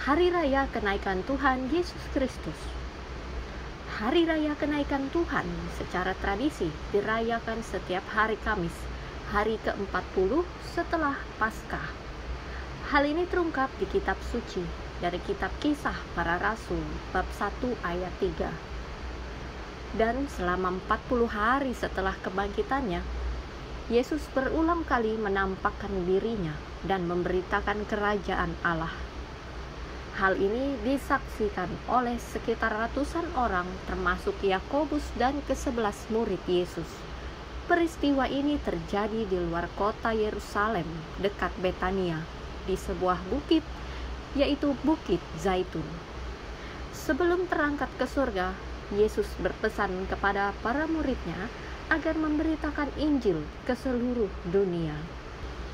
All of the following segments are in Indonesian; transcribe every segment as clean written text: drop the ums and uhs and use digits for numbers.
Hari Raya Kenaikan Tuhan Yesus Kristus. Hari Raya Kenaikan Tuhan secara tradisi dirayakan setiap hari Kamis, hari ke-40 setelah Paskah. Hal ini terungkap di kitab suci dari kitab Kisah Para Rasul bab 1 ayat 3. Dan selama 40 hari setelah kebangkitannya, Yesus berulang kali menampakkan dirinya dan memberitakan kerajaan Allah. Hal ini disaksikan oleh sekitar ratusan orang termasuk Yakobus dan ke-11 murid Yesus. Peristiwa ini terjadi di luar kota Yerusalem dekat Betania, di sebuah bukit, yaitu Bukit Zaitun. Sebelum terangkat ke surga, Yesus berpesan kepada para muridnya agar memberitakan Injil ke seluruh dunia.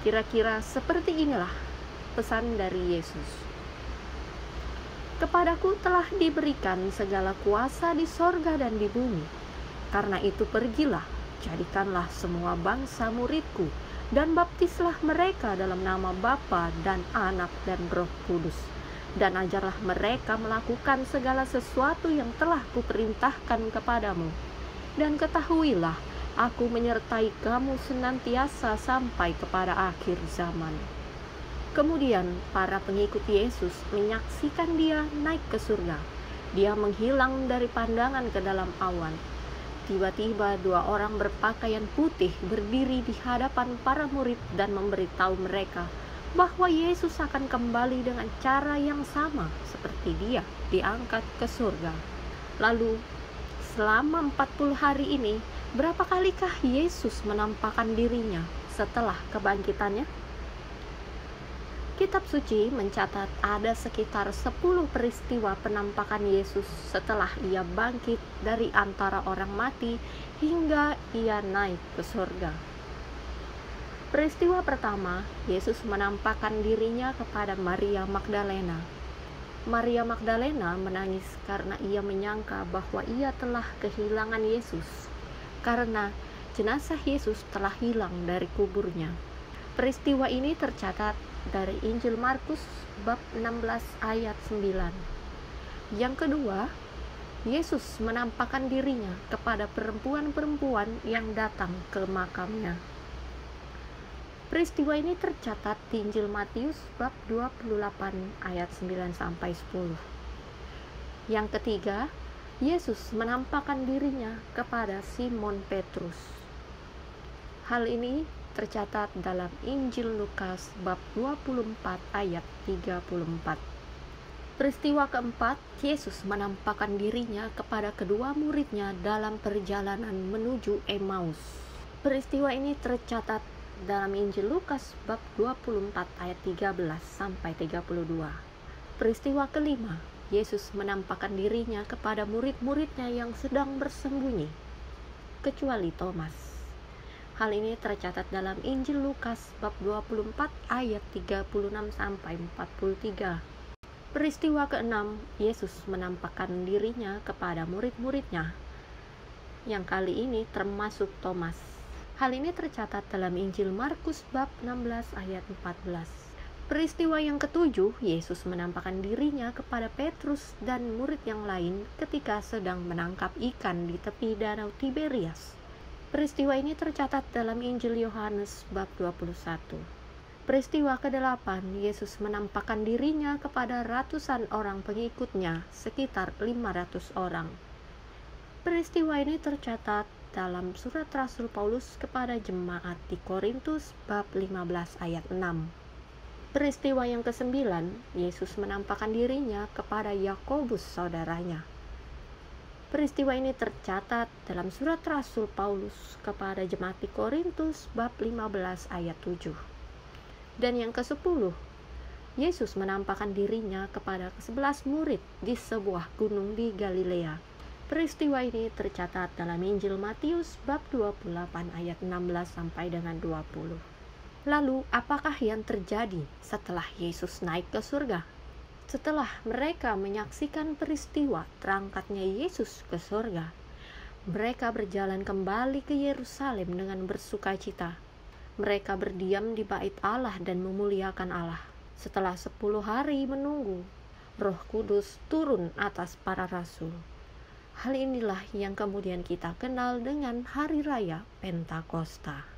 Kira-kira seperti inilah pesan dari Yesus. Kepadaku telah diberikan segala kuasa di sorga dan di bumi. Karena itu pergilah, jadikanlah semua bangsa muridku, dan baptislah mereka dalam nama Bapa dan Anak dan Roh Kudus. Dan ajarlah mereka melakukan segala sesuatu yang telah kuperintahkan kepadamu. Dan ketahuilah, aku menyertai kamu senantiasa sampai kepada akhir zaman. Kemudian para pengikut Yesus menyaksikan dia naik ke surga. Dia menghilang dari pandangan ke dalam awan. Tiba-tiba dua orang berpakaian putih berdiri di hadapan para murid dan memberitahu mereka bahwa Yesus akan kembali dengan cara yang sama seperti dia diangkat ke surga. Lalu selama 40 hari ini, berapa kalikah Yesus menampakkan dirinya setelah kebangkitannya? Kitab suci mencatat ada sekitar 10 peristiwa penampakan Yesus setelah ia bangkit dari antara orang mati hingga ia naik ke surga. Peristiwa pertama, Yesus menampakkan dirinya kepada Maria Magdalena. Maria Magdalena menangis karena ia menyangka bahwa ia telah kehilangan Yesus, karena jenazah Yesus telah hilang dari kuburnya. Peristiwa ini tercatat dari Injil Markus bab 16 ayat 9. Yang kedua, Yesus menampakkan dirinya kepada perempuan-perempuan yang datang ke makamnya. Peristiwa ini tercatat di Injil Matius bab 28 ayat 9 sampai 10. Yang ketiga, Yesus menampakkan dirinya kepada Simon Petrus. Hal ini tercatat dalam Injil Lukas bab 24 ayat 34. Peristiwa keempat, Yesus menampakkan dirinya kepada kedua muridnya dalam perjalanan menuju Emmaus. Peristiwa ini tercatat dalam Injil Lukas bab 24 ayat 13 sampai 32. Peristiwa kelima, Yesus menampakkan dirinya kepada murid-muridnya yang sedang bersembunyi, kecuali Thomas. Hal ini tercatat dalam Injil Lukas bab 24 ayat 36 sampai 43. Peristiwa keenam, Yesus menampakkan dirinya kepada murid-muridnya, yang kali ini termasuk Thomas. Hal ini tercatat dalam Injil Markus bab 16 ayat 14. Peristiwa yang ketujuh, Yesus menampakkan dirinya kepada Petrus dan murid yang lain ketika sedang menangkap ikan di tepi danau Tiberias. Peristiwa ini tercatat dalam Injil Yohanes bab 21. Peristiwa ke-8, Yesus menampakkan dirinya kepada ratusan orang pengikutnya, sekitar 500 orang. Peristiwa ini tercatat dalam surat Rasul Paulus kepada jemaat di Korintus bab 15 ayat 6. Peristiwa yang ke-9, Yesus menampakkan dirinya kepada Yakobus saudaranya. Peristiwa ini tercatat dalam surat Rasul Paulus kepada jemaat di Korintus bab 15 ayat 7. Dan yang ke-10, Yesus menampakkan dirinya kepada ke-11 murid di sebuah gunung di Galilea. Peristiwa ini tercatat dalam Injil Matius bab 28 ayat 16 sampai dengan 20. Lalu, apakah yang terjadi setelah Yesus naik ke surga? Setelah mereka menyaksikan peristiwa terangkatnya Yesus ke surga, mereka berjalan kembali ke Yerusalem dengan bersukacita. Mereka berdiam di bait Allah dan memuliakan Allah. Setelah 10 hari menunggu, Roh Kudus turun atas para rasul. Hal inilah yang kemudian kita kenal dengan Hari Raya Pentakosta.